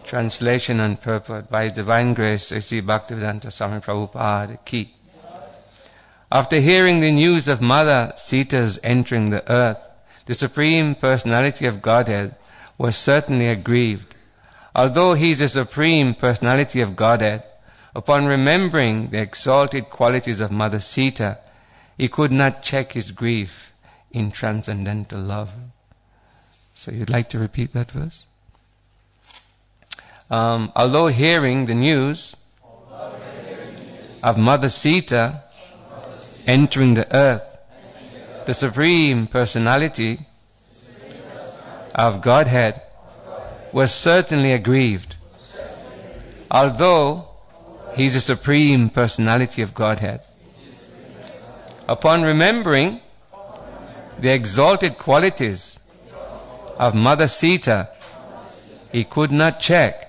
Translation and purport by His Divine Grace, Sri Bhaktivedanta Swami Prabhupada Ki. After hearing the news of Mother Sita's entering the earth, the Supreme Personality of Godhead was certainly aggrieved. Although He is the Supreme Personality of Godhead, upon remembering the exalted qualities of Mother Sita, He could not check His grief in transcendental love. So you'd like to repeat that verse? Although hearing the news of Mother Sita entering the earth, the Supreme Personality of Godhead was certainly aggrieved. Although He is the Supreme Personality of Godhead, upon remembering the exalted qualities of Mother Sita, He could not check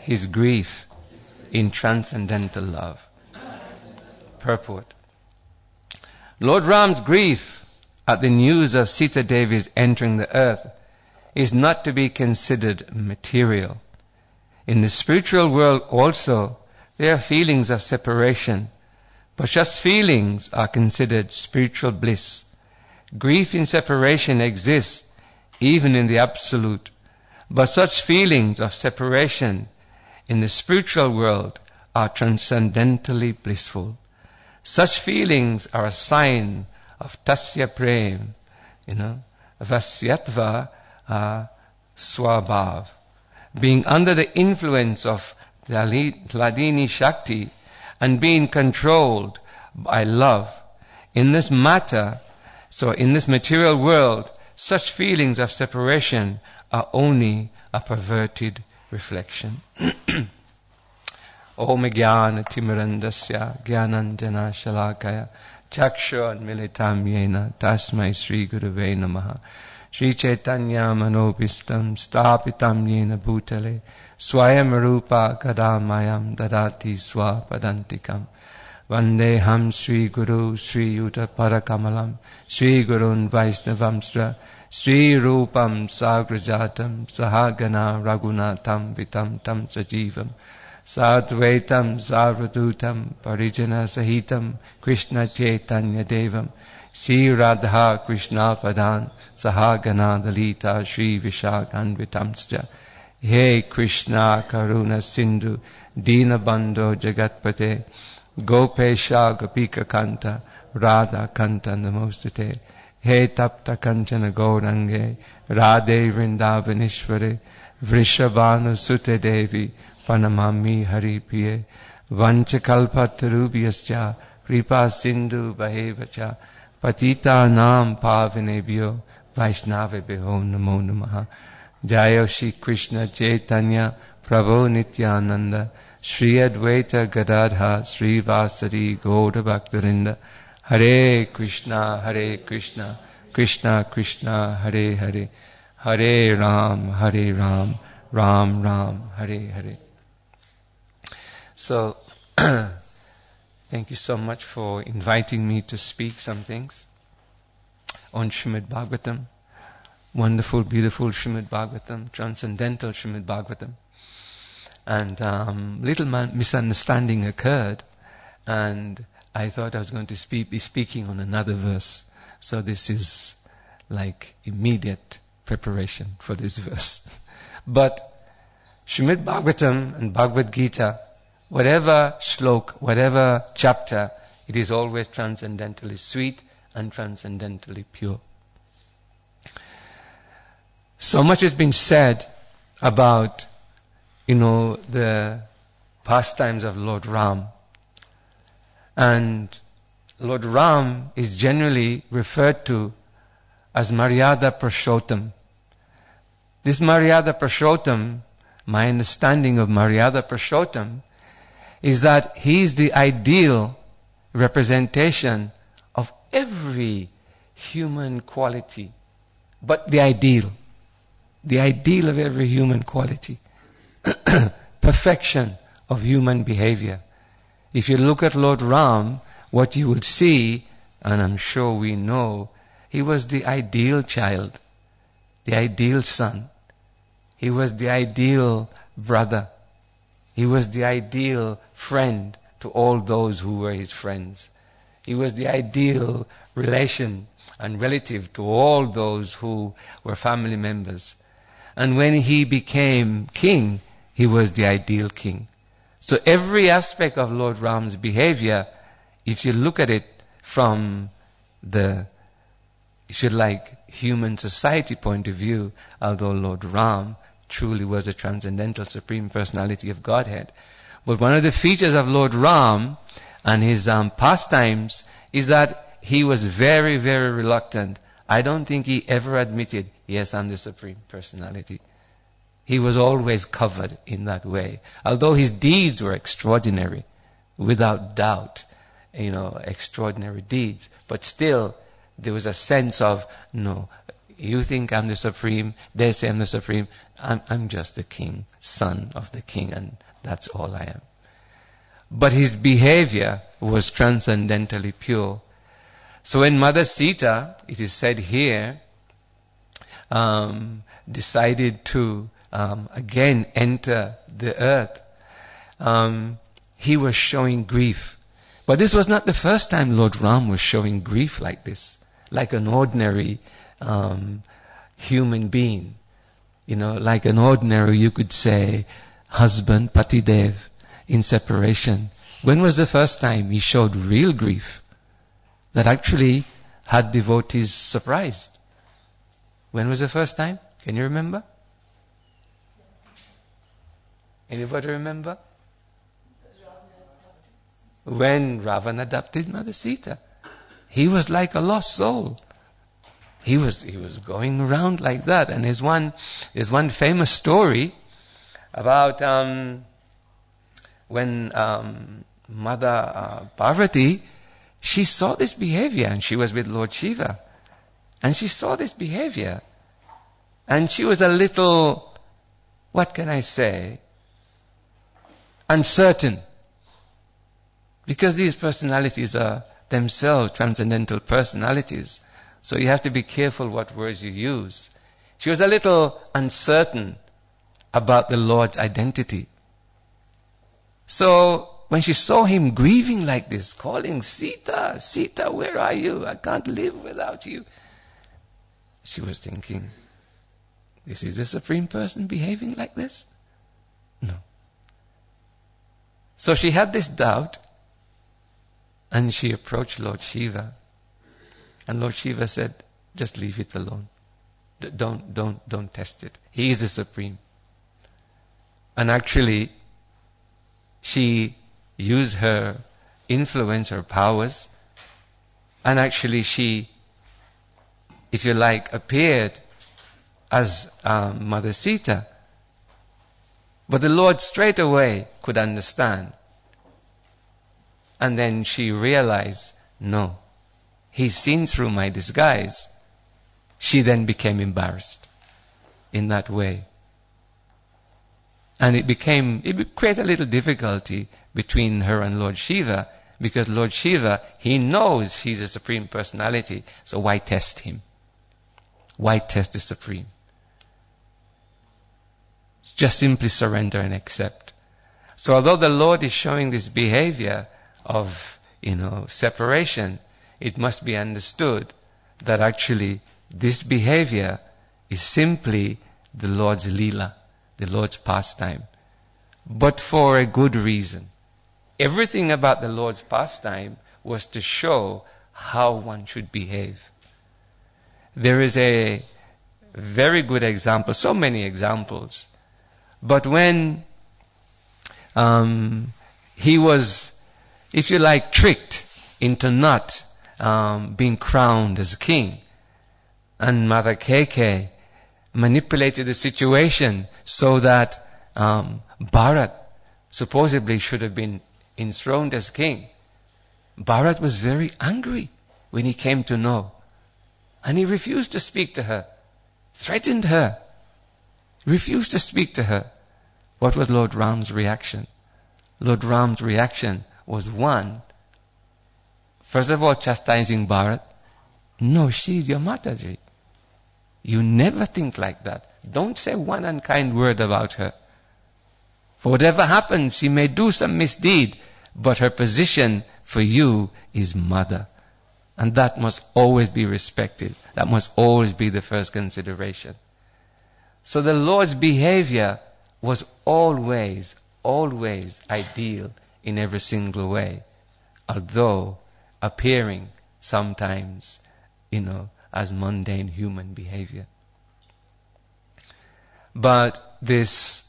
His grief in transcendental love. Purport. Lord Ram's grief at the news of Sita Devi's entering the earth is not to be considered material. In the spiritual world also, there are feelings of separation, but such feelings are considered spiritual bliss. Grief in separation exists even in the absolute, but such feelings of separation in the spiritual world are transcendentally blissful. Such feelings are a sign of tasya prem, vasyatva swabhav. Being under the influence of Hladini Shakti and being controlled by love. In this matter, so in this material world, such feelings of separation are only a perverted reflection. Om Jnana Timirandasya Jnananjana Shalakaya Chakshur Militam Yena Tasmai Sri Gurave Namaha Sri Chaitanya Manobhistam Stapitam Yena Bhutale Swayam Rupa Kadamayam Dadati Swapadantikam Vandeham Sri Guru Sri Yuta Parakamalam Sri Gurun Vaisnavamsra Sri Rupam Sagrajatam Sahagana Raghunatam Vitam Tam Sajivam Sadvaitam Sarvadutam Parijana Sahitam Krishna Chaitanya Devam Sri Radha Krishna Padan Sahagana Dalita Sri Vishakanvitamsja. He Krishna Karuna Sindhu Dina Bandho Jagatpate Gopesha Gopika Kanta Radha Kanta Namostate. He Tapta Kanchana Gaurange Radhe Vrindavanishware Vrishabhanu Sute Devi Panamami Hari Piye Vanchakalpatarubhyascha Kripa Sindhu Bahevacha Patita Nam Pavanebhyo Vaishnavebhyo Namo Namaha. Jaya Shri Krishna Chaitanya Prabhu Nityananda Shri Advaita Gadadha Sri Vasari Gauda Bhaktarinda. Hare Krishna Krishna Krishna Hare Hare Hare Ram Ram Ram Hare Hare. So, thank you so much for inviting me to speak some things on Srimad Bhagavatam. Wonderful, beautiful Srimad Bhagavatam, transcendental Srimad Bhagavatam. And little misunderstanding occurred, and I thought I was going to be speaking on another verse. So this is like immediate preparation for this verse. But Srimad Bhagavatam and Bhagavad Gita, whatever shlok, whatever chapter, it is always transcendentally sweet and transcendentally pure. So much has been said about, the pastimes of Lord Ram. And Lord Ram is generally referred to as Maryada Purushottam. This Maryada Purushottam, my understanding of Maryada Purushottam, is that he is the ideal representation of every human quality, but the ideal of every human quality, perfection of human behavior. If you look at Lord Ram, what you would see, and I'm sure we know, he was the ideal child, the ideal son. He was the ideal brother. He was the ideal friend to all those who were his friends. He was the ideal relation and relative to all those who were family members. And when he became king, he was the ideal king. So every aspect of Lord Ram's behavior, if you look at it from the, if you like, human society point of view, although Lord Ram truly was a transcendental supreme personality of Godhead, but one of the features of Lord Ram and his pastimes is that he was very, very reluctant. I don't think he ever admitted, yes, I'm the supreme personality. He was always covered in that way. Although his deeds were extraordinary, without doubt, extraordinary deeds. But still, there was a sense of, no, you think I'm the supreme, they say I'm the supreme, I'm just the king, son of the king, and that's all I am. But his behavior was transcendentally pure. So when Mother Sita, it is said here, decided to again enter the earth, he was showing grief. But this was not the first time Lord Ram was showing grief like this, like an ordinary human being. Like an ordinary, you could say, husband, Patidev, in separation. When was the first time he showed real grief that actually had devotees surprised? When was the first time? Can you remember? Anybody remember? When Ravana adopted Mother Sita. He was like a lost soul. He was going around like that. And there's one famous story about when Mother Parvati, she saw this behavior, and she was with Lord Shiva. And she saw this behavior. And she was a little, what can I say, uncertain. Because these personalities are themselves transcendental personalities. So you have to be careful what words you use. She was a little uncertain about the Lord's identity. So when she saw him grieving like this, calling, Sita, Sita, where are you? I can't live without you. She was thinking, this is the Supreme Person behaving like this? No. So she had this doubt, and she approached Lord Shiva. And Lord Shiva said, just leave it alone. Don't test it. He is the Supreme. And actually, she used her influence, her powers, and actually she, if you like, appeared as Mother Sita. But the Lord straight away could understand. And then she realized, no, he's seen through my disguise. She then became embarrassed in that way. And it created a little difficulty between her and Lord Shiva, because Lord Shiva, he knows he's a Supreme Personality, so why test him? Why test the Supreme? Just simply surrender and accept. So although the Lord is showing this behavior of, separation, it must be understood that actually this behavior is simply the Lord's Leela, the Lord's pastime, but for a good reason. Everything about the Lord's pastime was to show how one should behave. There is a very good example, so many examples, but when he was, if you like, tricked into not being crowned as king, and Mother Keke manipulated the situation so that Bharat supposedly should have been enthroned as king. Bharat was very angry when he came to know, and he refused to speak to her, threatened her, refused to speak to her. What was Lord Ram's reaction? Lord Ram's reaction was one, first of all, chastising Bharat. No, she's your Mataji. You never think like that. Don't say one unkind word about her. For whatever happens, she may do some misdeed, but her position for you is mother. And that must always be respected. That must always be the first consideration. So the Lord's behavior was always ideal in every single way, although appearing sometimes, as mundane human behavior. But this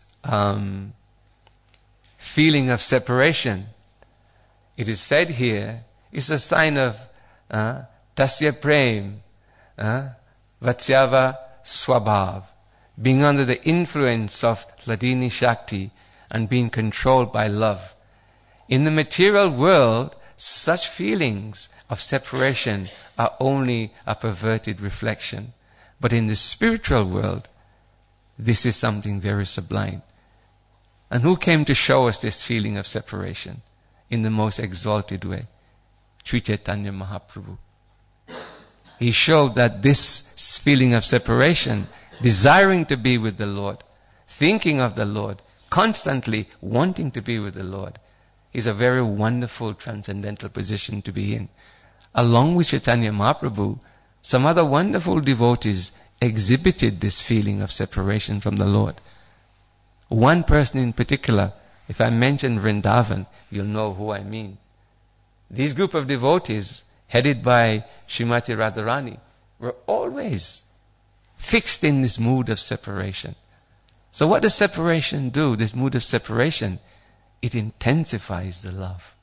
feeling of separation, it is said here, is a sign of tasya prem, vatyava swabhav, being under the influence of Hladini Shakti and being controlled by love. In the material world, such feelings of separation are only a perverted reflection. But in the spiritual world, this is something very sublime. And who came to show us this feeling of separation in the most exalted way? Sri Chaitanya Mahaprabhu. He showed that this feeling of separation, desiring to be with the Lord, thinking of the Lord, constantly wanting to be with the Lord, is a very wonderful transcendental position to be in. Along with Chaitanya Mahaprabhu, some other wonderful devotees exhibited this feeling of separation from the Lord. One person in particular, if I mention Vrindavan, you'll know who I mean. These group of devotees, headed by Srimati Radharani, were always fixed in this mood of separation. So what does separation do, this mood of separation? It intensifies the love.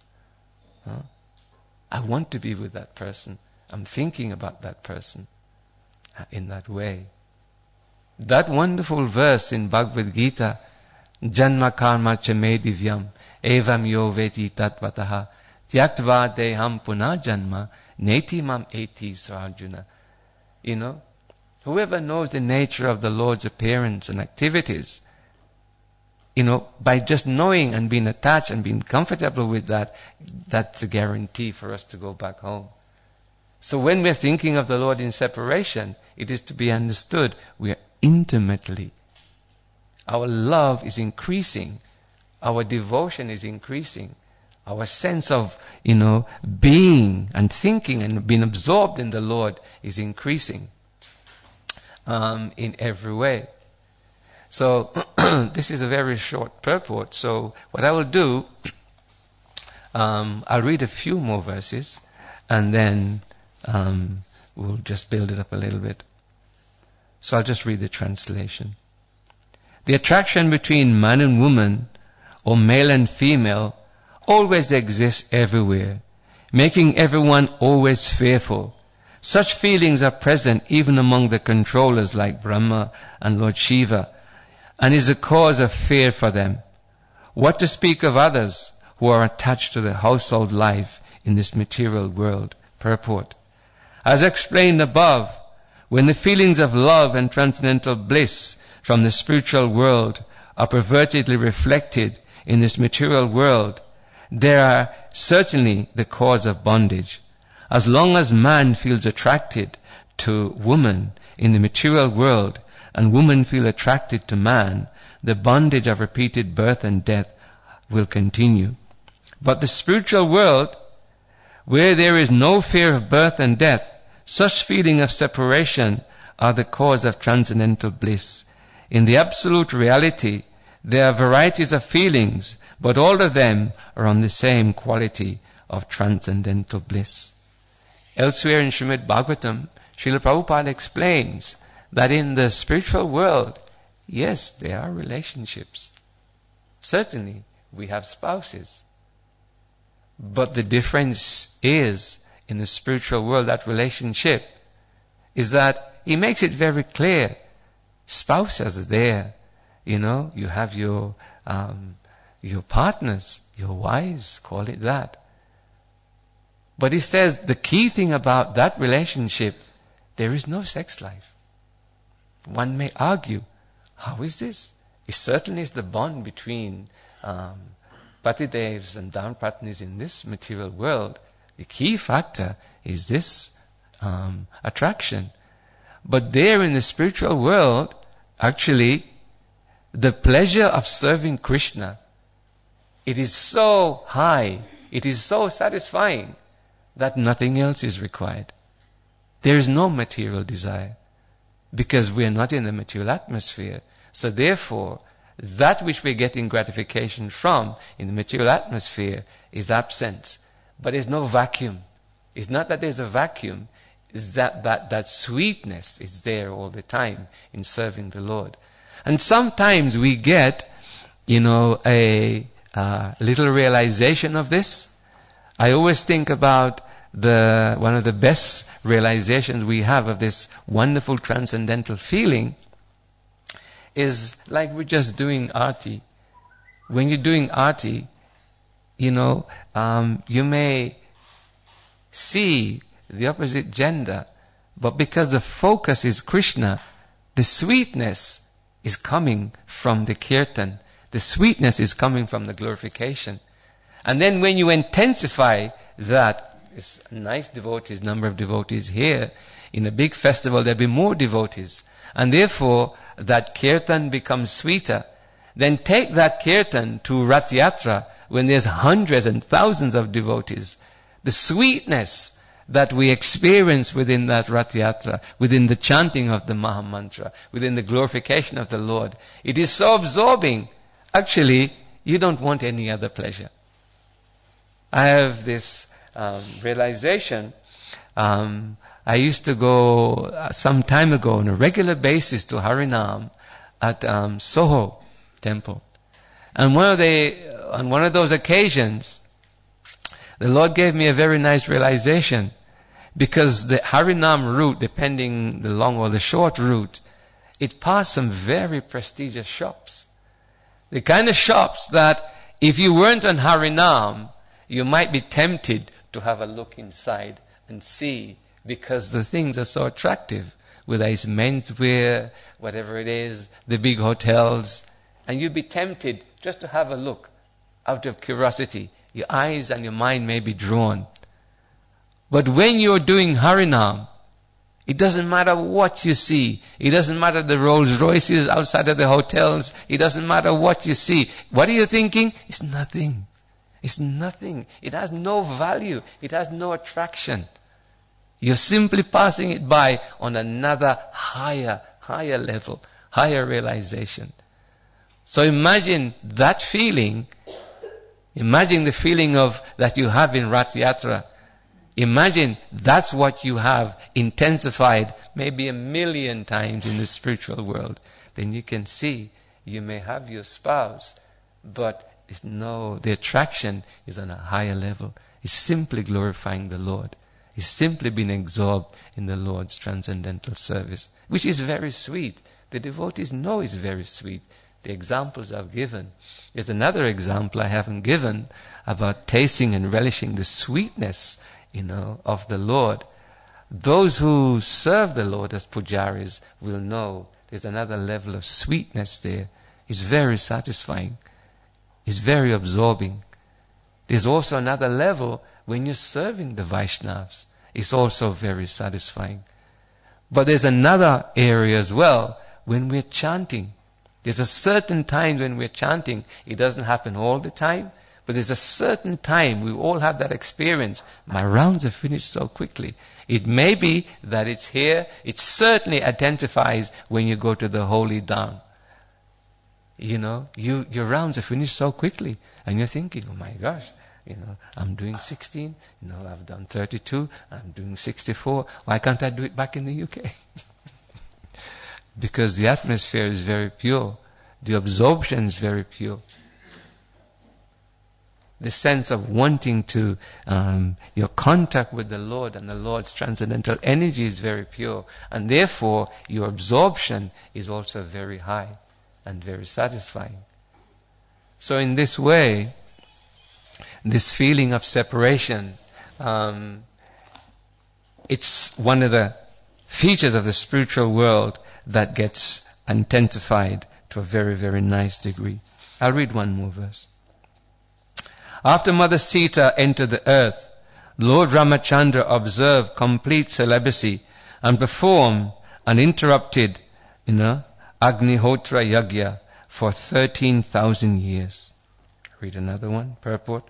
I want to be with that person. I'm thinking about that person in that way. That wonderful verse in Bhagavad Gita, Janma karma chame divyam, evam yo veti tatvataha, tyaktva deham puna janma, neti mam eti sarjuna. Whoever knows the nature of the Lord's appearance and activities, by just knowing and being attached and being comfortable with that, that's a guarantee for us to go back home. So when we're thinking of the Lord in separation, it is to be understood we are intimately. Our love is increasing. Our devotion is increasing. Our sense of, being and thinking and being absorbed in the Lord is increasing in every way. So this is a very short purport. So what I will do, I'll read a few more verses and then we'll just build it up a little bit. So I'll just read the translation. The attraction between man and woman, or male and female, always exists everywhere, making everyone always fearful. Such feelings are present even among the controllers like Brahma and Lord Shiva, and is a cause of fear for them. What to speak of others who are attached to the household life in this material world? Purport. As explained above, when the feelings of love and transcendental bliss from the spiritual world are pervertedly reflected in this material world, they are certainly the cause of bondage. As long as man feels attracted to woman in the material world, and women feel attracted to man, the bondage of repeated birth and death will continue. But the spiritual world, where there is no fear of birth and death, such feeling of separation are the cause of transcendental bliss. In the absolute reality, there are varieties of feelings, but all of them are on the same quality of transcendental bliss. Elsewhere in Srimad Bhagavatam, Srila Prabhupada explains that in the spiritual world, yes, there are relationships. Certainly, we have spouses. But the difference is, in the spiritual world, that relationship is that he makes it very clear. Spouses are there. You have your partners, your wives, call it that. But he says the key thing about that relationship, there is no sex life. One may argue, how is this? It certainly is the bond between Patidevs and Dharmapatnis in this material world. The key factor is this attraction. But there in the spiritual world, actually, the pleasure of serving Krishna, it is so high, it is so satisfying that nothing else is required. There is no material desire because we are not in the material atmosphere. So therefore, that which we're getting gratification from in the material atmosphere is absent. But there's no vacuum. It's not that there's a vacuum. It's that sweetness is there all the time in serving the Lord. And sometimes we get, a little realization of this. I always think about one of the best realizations we have of this wonderful transcendental feeling is like we're just doing arti. When you're doing arti, you may see the opposite gender, but because the focus is Krishna, the sweetness is coming from the kirtan. The sweetness is coming from the glorification. And then when you intensify that, it's nice devotees, number of devotees here. In a big festival, there'll be more devotees. And therefore, that kirtan becomes sweeter. Then take that kirtan to Rath Yatra, when there's hundreds and thousands of devotees. The sweetness that we experience within that Rath Yatra, within the chanting of the Maha Mantra, within the glorification of the Lord, it is so absorbing. Actually, you don't want any other pleasure. I have this realization. I used to go some time ago on a regular basis to Harinam at Soho temple. And on one of those occasions, the Lord gave me a very nice realization, because the Harinam route, depending the long or the short route, it passed some very prestigious shops. The kind of shops that if you weren't on Harinam, you might be tempted to have a look inside and see, because the things are so attractive, whether it's menswear, whatever it is, the big hotels, and you'd be tempted just to have a look out of curiosity. Your eyes and your mind may be drawn. But when you're doing Harinam, it doesn't matter what you see. It doesn't matter the Rolls Royces outside of the hotels. It doesn't matter what you see. What are you thinking? It's nothing. It's nothing. It has no value. It has no attraction. You're simply passing it by on another higher level, higher realization. So imagine that feeling. Imagine the feeling of that you have in Rath Yatra. Imagine that's what you have intensified maybe 1,000,000 times in the spiritual world. Then you can see you may have your spouse, but the attraction is on a higher level. It's simply glorifying the Lord. It's simply being absorbed in the Lord's transcendental service, which is very sweet. The devotees know it's very sweet. The examples I've given. There's another example I haven't given about tasting and relishing the sweetness, of the Lord. Those who serve the Lord as pujaris will know there's another level of sweetness there. It's very satisfying. It's very absorbing. There's also another level when you're serving the Vaishnavas. It's also very satisfying. But there's another area as well when we're chanting. There's a certain time when we're chanting. It doesn't happen all the time, but there's a certain time, we all have that experience. My rounds are finished so quickly. It may be that it's here. It certainly identifies when you go to the holy Dham. Your rounds are finished so quickly. And you're thinking, oh my gosh, I'm doing 16. I've done 32. I'm doing 64. Why can't I do it back in the UK? Because the atmosphere is very pure. The absorption is very pure. The sense of wanting to, your contact with the Lord and the Lord's transcendental energy is very pure. And therefore, your absorption is also very high and very satisfying. So in this way, this feeling of separation, it's one of the features of the spiritual world that gets intensified to a very, very nice degree. I'll read one more verse. After Mother Sita entered the earth, Lord Ramachandra observed complete celibacy and performed uninterrupted, Agnihotra Yagya for 13,000 years. Read another one, purport.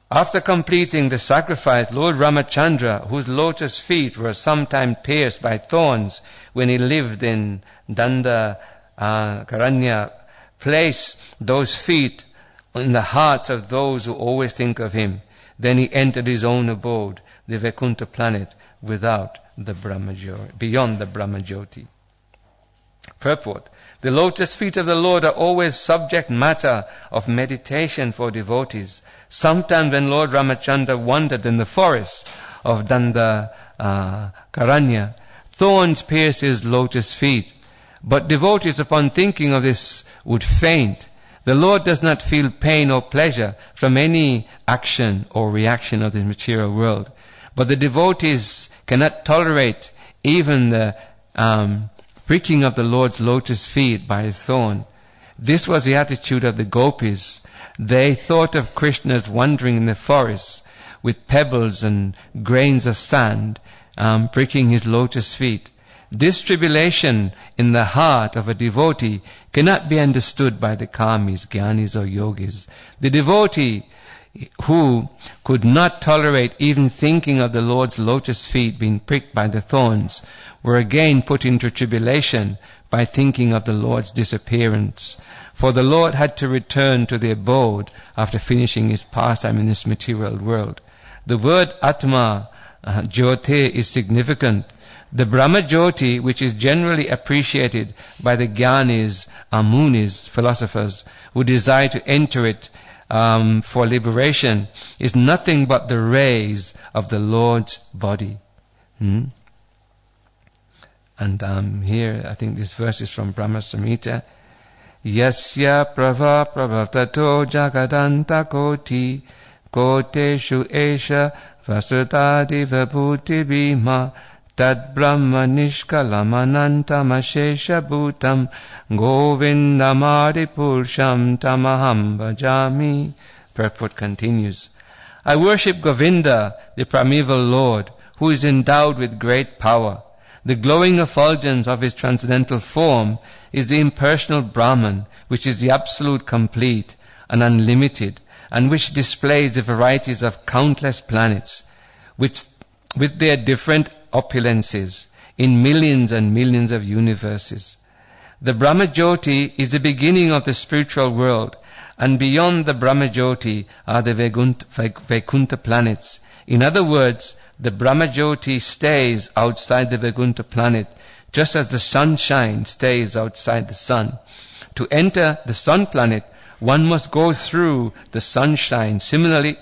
After completing the sacrifice, Lord Ramachandra, whose lotus feet were sometimes pierced by thorns when he lived in Danda Karanya, placed those feet in the hearts of those who always think of him. Then he entered his own abode, the Vaikuntha planet, without the Brahmajyoti, beyond the Brahmajyoti. Purport. The lotus feet of the Lord are always subject matter of meditation for devotees. Sometimes when Lord Ramachandra wandered in the forest of Danda Karanya, thorns pierced his lotus feet. But devotees, upon thinking of this, would faint. The Lord does not feel pain or pleasure from any action or reaction of the material world. But the devotees cannot tolerate even the pricking of the Lord's lotus feet by a thorn. This was the attitude of the gopis. They thought of Krishna's wandering in the forest with pebbles and grains of sand, pricking his lotus feet. This tribulation in the heart of a devotee cannot be understood by the karmis, jnanis or yogis. The devotee who could not tolerate even thinking of the Lord's lotus feet being pricked by the thorns were again put into tribulation by thinking of the Lord's disappearance. For the Lord had to return to the abode after finishing his pastime in this material world. The word Atma, Jyote, is significant. The Brahmajyoti, which is generally appreciated by the Jnanis, Munis, philosophers, who desire to enter it for liberation, is nothing but the rays of the Lord's body. And here, I think this verse is from Brahma Samhita. Yasya prava pravatato jagadanta koti koteshu esha vasutadi vabhuti bhima tad brahma nishkalamanantam ashesha bhutam govindamadi pursham tamaham bhajami. Purport continues. I worship Govinda, the primeval Lord, who is endowed with great power. The glowing effulgence of his transcendental form is the impersonal Brahman, which is the absolute complete and unlimited, and which displays the varieties of countless planets, which, with their different opulences, in millions and millions of universes. The Brahmajyoti is the beginning of the spiritual world, and beyond the Brahmajyoti are the Vaikuntha planets. In other words, the Brahmajyoti stays outside the Vaikuntha planet, just as the sunshine stays outside the sun. To enter the sun planet, one must go through the sunshine. Similarly,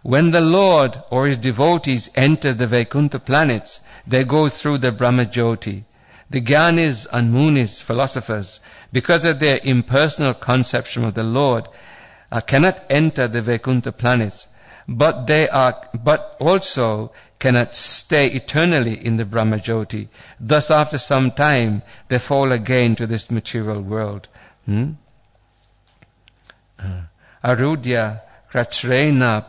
when the Lord or his devotees enter the Vaikuntha planets, they go through the Brahmajyoti. The Jnanis and Munis, philosophers, because of their impersonal conception of the Lord, cannot enter the Vaikuntha planets, but also cannot stay eternally in the Brahmajyoti. Thus, after some time, they fall again to this material world. Arudya krachrena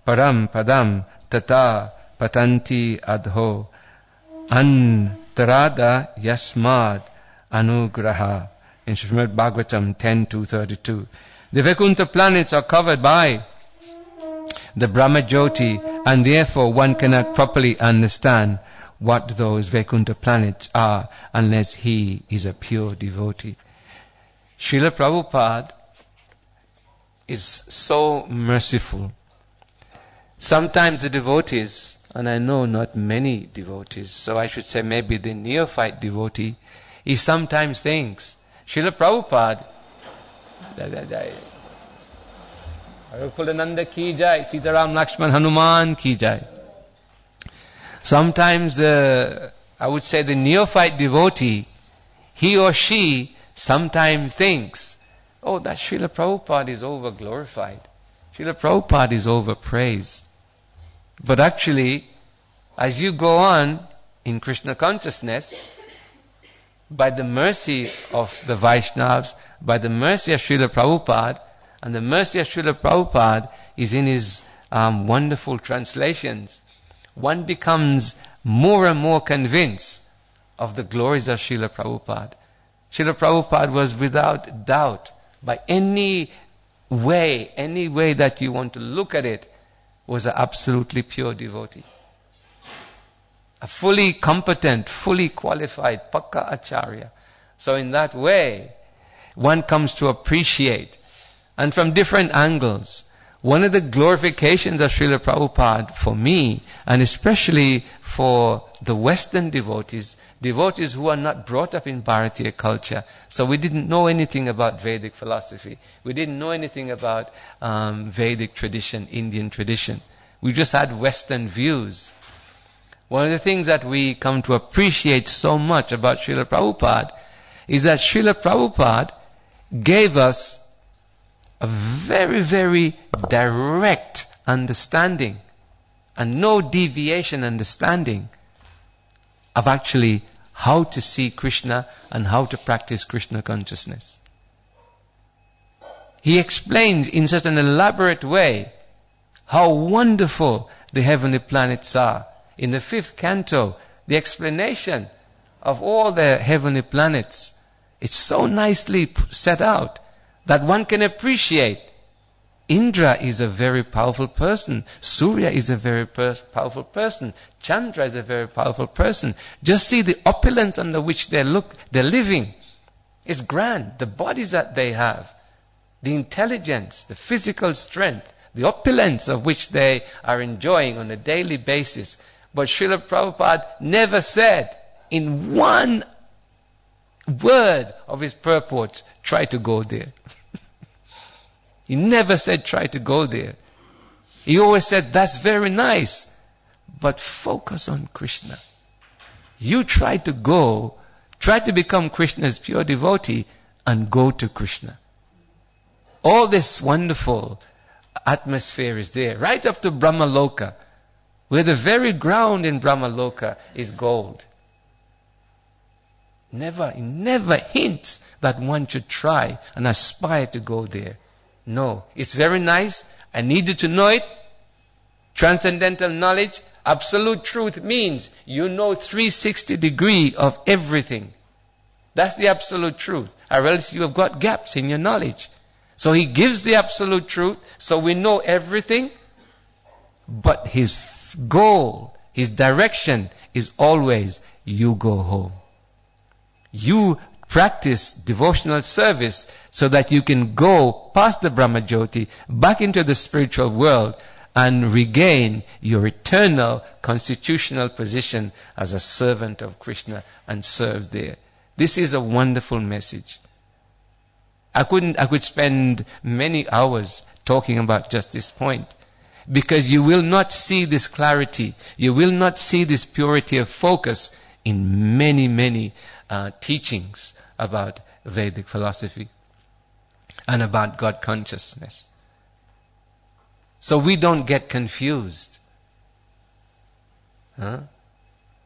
param padam tata patanti adho antarada yasmad anugraha. In Srimad Bhagavatam 10.232. The Vaikuntha planets are covered by the Brahmajyoti, and therefore one cannot properly understand what those Vaikuntha planets are unless he is a pure devotee. Srila Prabhupada is so merciful. Sometimes the devotees, and I know not many devotees, so I should say maybe the neophyte devotee, he sometimes thinks, Srila Prabhupada, Kulananda ki jai, Sitaram Lakshman Hanuman ki jai. Sometimes I would say the neophyte devotee, he or she sometimes thinks, oh, that Srila Prabhupada is over glorified. Srila Prabhupada is over praised. But actually, as you go on in Krishna consciousness, by the mercy of the Vaishnavas, by the mercy of Srila Prabhupada, and the mercy of Srila Prabhupada is in his wonderful translations. one becomes more and more convinced of the glories of Srila Prabhupada. Srila Prabhupada was without doubt, by any way that you want to look at it, was an absolutely pure devotee. A fully competent, fully qualified, Pakka Acharya. So in that way, one comes to appreciate, and from different angles, one of the glorifications of Srila Prabhupada for me, and especially for the Western devotees who are not brought up in Bharatiya culture. So we didn't know anything about Vedic philosophy. We didn't know anything about Vedic tradition, Indian tradition. We just had Western views. One of the things that we come to appreciate so much about Srila Prabhupada is that Srila Prabhupada gave us a very, very direct understanding and no deviation understanding of actually how to see Krishna and how to practice Krishna consciousness. He explains in such an elaborate way how wonderful the heavenly planets are. In the 5th canto, the explanation of all the heavenly planets, it's so nicely set out that one can appreciate. Indra is a very powerful person. Surya is a very powerful person. Chandra is a very powerful person. Just see the opulence under which they're living. It's grand. The bodies that they have, the intelligence, the physical strength, the opulence of which they are enjoying on a daily basis. But Srila Prabhupada never said in one word of his purports, try to go there. He never said try to go there. He always said that's very nice, but focus on Krishna. You try to become Krishna's pure devotee and go to Krishna. All this wonderful atmosphere is there, right up to Brahmaloka, where the very ground in Brahmaloka is gold. He never hints that one should try and aspire to go there. No, it's very nice. I needed to know it. Transcendental knowledge, absolute truth means you know 360 degree of everything. That's the absolute truth. Or else you have got gaps in your knowledge. So he gives the absolute truth, so we know everything. But his goal, his direction is always, you go home. You practice devotional service so that you can go past the Brahmajyoti, back into the spiritual world, and regain your eternal constitutional position as a servant of Krishna and serve there. This is a wonderful message. I could spend many hours talking about just this point, because you will not see this clarity, you will not see this purity of focus in many teachings about Vedic philosophy and about God consciousness. So we don't get confused.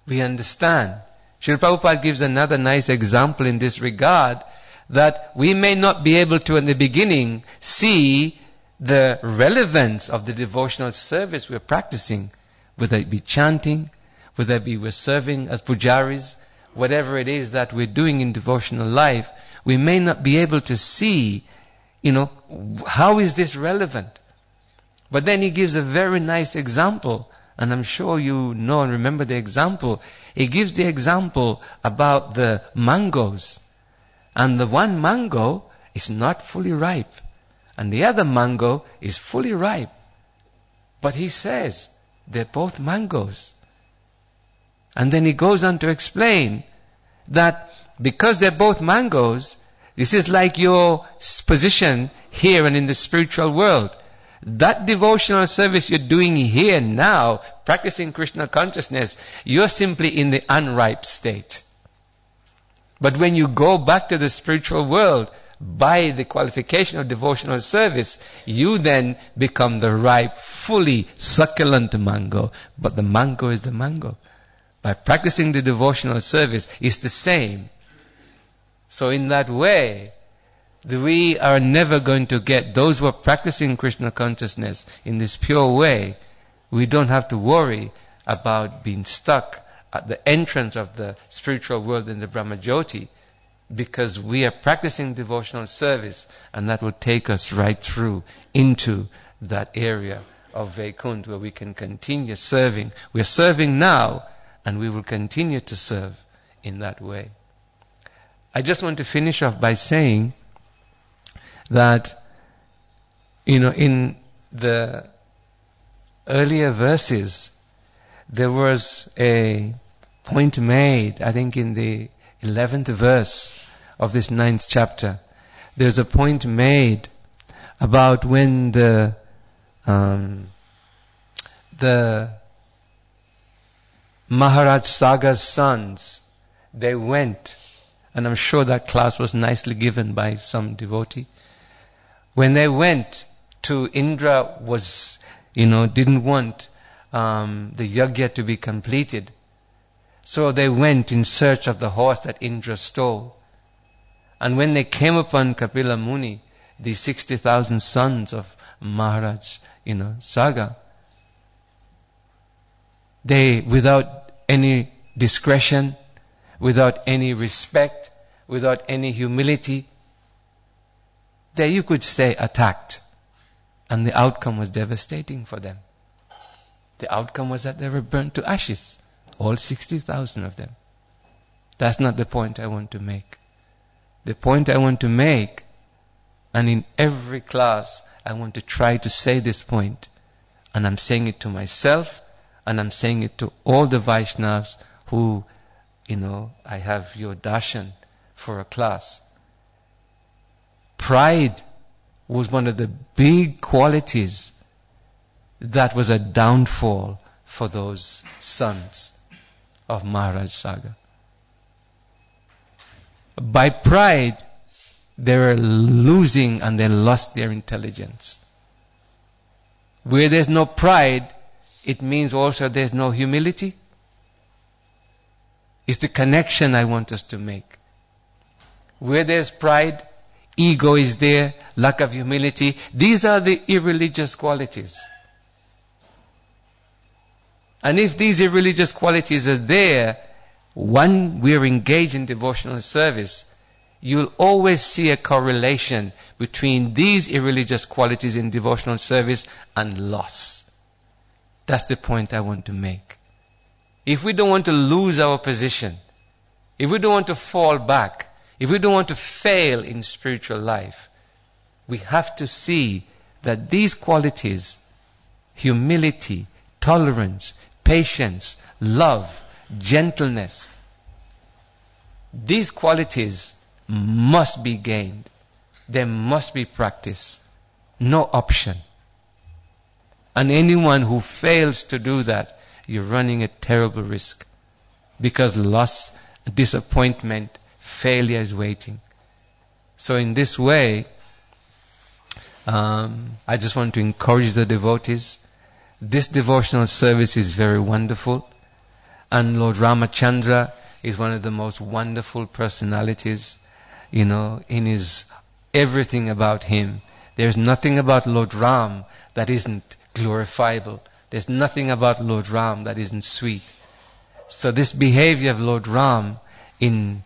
We understand. Srila Prabhupada gives another nice example in this regard, that we may not be able to in the beginning see the relevance of the devotional service we're practicing, whether it be chanting, whether it be we're serving as pujaris, whatever it is that we're doing in devotional life, we may not be able to see, how is this relevant? But then he gives a very nice example, and I'm sure you know and remember the example. He gives the example about the mangoes. And the one mango is not fully ripe, and the other mango is fully ripe. But he says, they're both mangoes. And then he goes on to explain that because they're both mangoes, this is like your position here and in the spiritual world. That devotional service you're doing here now, practicing Krishna consciousness, you're simply in the unripe state. But when you go back to the spiritual world, by the qualification of devotional service, you then become the ripe, fully succulent mango. But the mango is the mango. By practicing the devotional service, it's the same. So in that way, we are never going to get, those who are practicing Krishna consciousness in this pure way, we don't have to worry about being stuck at the entrance of the spiritual world in the Brahmajyoti, because we are practicing devotional service, and that will take us right through into that area of Vaikuntha where we can continue serving. We are serving now, and we will continue to serve in that way. I just want to finish off by saying that, in the earlier verses, there was a point made, I think in the 11th verse of this 9th chapter. There's a point made about when the Maharaj Saga's sons, they went, and I'm sure that class was nicely given by some devotee. When they went to Indra was, didn't want the yajna to be completed. So they went in search of the horse that Indra stole. And when they came upon Kapila Muni, the 60,000 sons of Maharaj, Saga, they, without any discretion, without any respect, without any humility, they, you could say, attacked. And the outcome was devastating for them. The outcome was that they were burnt to ashes. All 60,000 of them. That's not the point I want to make. The point I want to make, and in every class I want to try to say this point, and I'm saying it to myself, and I'm saying it to all the Vaishnavas who, I have your darshan for a class. Pride was one of the big qualities that was a downfall for those sons of Maharaj Saga. By pride, they were losing and they lost their intelligence. Where there's no pride, it means also there's no humility. It's the connection I want us to make. Where there's pride, ego is there, lack of humility. These are the irreligious qualities. And if these irreligious qualities are there, when we're engaged in devotional service, you'll always see a correlation between these irreligious qualities in devotional service and loss. That's the point I want to make. If we don't want to lose our position, if we don't want to fall back, if we don't want to fail in spiritual life, we have to see that these qualities, humility, tolerance, patience, love, gentleness, these qualities must be gained. They must be practiced. No option. And anyone who fails to do that, you're running a terrible risk. Because loss, disappointment, failure is waiting. So in this way, I just want to encourage the devotees. This devotional service is very wonderful. And Lord Ramachandra is one of the most wonderful personalities, in his everything about him. There's nothing about Lord Ram that isn't glorifiable. There's nothing about Lord Ram that isn't sweet. So this behavior of Lord Ram in,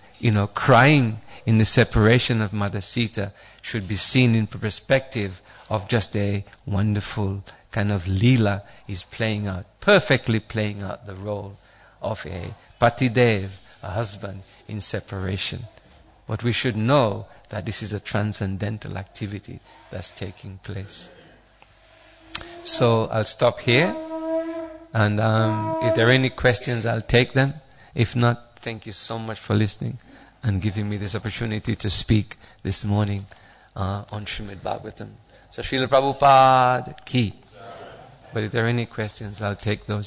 crying in the separation of Mother Sita should be seen in perspective of just a wonderful kind of Leela. Is playing out, perfectly playing out the role of a Patidev, a husband in separation. But we should know that this is a transcendental activity that's taking place. So I'll stop here, and if there are any questions, I'll take them. If not, thank you so much for listening and giving me this opportunity to speak this morning on Srimad Bhagavatam. So Srila Prabhupada ki. But if there are any questions, I'll take those.